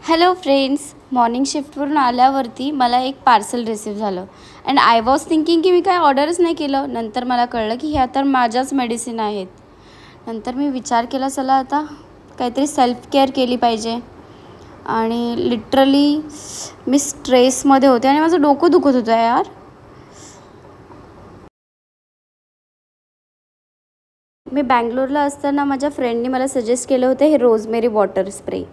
Hello friends, morning शिफ्टवरून आल्यावरती मला एक पार्सल रिसीव झालं अँड आय वॉज थिंकिंग की मी काय ऑर्डरच नाही केलं. नंतर मला कळलं की ह्या तर माझ्याच मेडिसिन आहेत. नंतर मी विचार केला, चला आता काहीतरी सेल्फ केअर केली पाहिजे. आणि लिटरली मी स्ट्रेसमध्ये होते आणि माझं डोकं दुखत होतं यार. मी बँगलोरला असताना माझ्या फ्रेंडने मला सजेस्ट केलं होतं हे रोजमेरी वॉटर स्प्रे,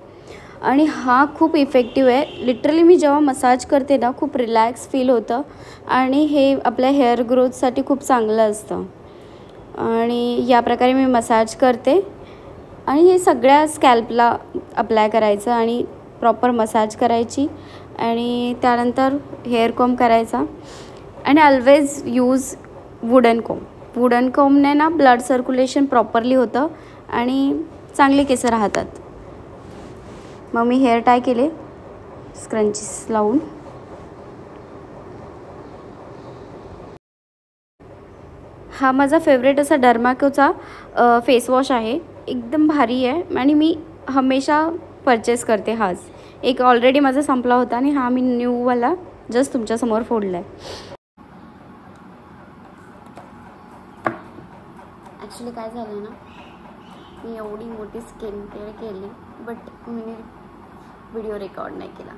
आणि हा खूप इफेक्टिव्ह आहे. लिटरली मी जेव्हा मसाज करते ना, खूप रिलॅक्स फील होतं आणि हे आपल्या हेअर ग्रोथसाठी खूप चांगलं असतं. आणि या प्रकारे मी मसाज करते आणि हे सगळ्या स्कॅल्पला अप्लाय करायचं आणि प्रॉपर मसाज करायची आणि त्यानंतर हेअर कोम्ब करायचा. आणि always use wooden comb. Wooden कोम्बने ना ब्लड सर्क्युलेशन प्रॉपरली होतं आणि चांगले केस राहतात. मग मी हेअर टाय केले स्क्रंचीस लावून. हा माझा फेवरेट असा डर्माकोचा फेस वॉश आहे. एकदम भारी आहे आणि मी हमेशा परचेस करते हाच. एक ऑलरेडी माझा संपला होता आणि हा मी न्यूवाला जस्ट तुमच्यासमोर फोडला आहे. ॲक्च्युली काय झालं ना, मी एवढी मोठी स्किन केअर केली बट मी व्हिडिओ रेकॉर्ड नाही केला.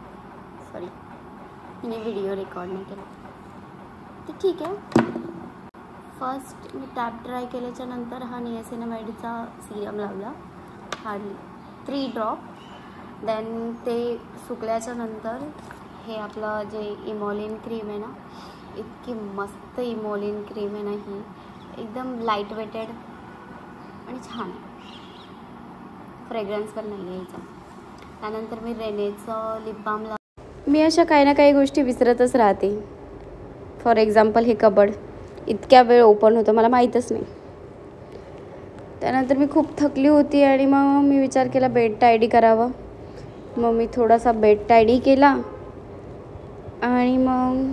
मी व्हिडिओ रेकॉर्ड नाही केला. ते ठीक आहे. फर्स्ट मी टॅप ड्राय केल्याच्या नंतर हा नियासिनामाइडचा सिरम लावला, हार्डली 3 ड्रॉप. देन ते सुकल्याच्या नंतर हे आपलं जे इमॉलिन क्रीम आहे ना, इतकी मस्त इमॉलिन क्रीम आहे ना ही, एकदम लाईट वेटेड आणि छान. फ्रेग्रन्स पण नाही आहे हिचा. त्यानंतर मी रेनेचं लिप बाम मी अशा काही ना काही गोष्टी विसरतच राहते. फॉर एक्झाम्पल हे कबड इतक्या वेळ ओपन होतं मला माहीतच नाही. त्यानंतर मी खूप थकली होती आणि मग मी विचार केला बेड टायडी करावं. मग मी थोडासा बेड टायडी केला आणि मग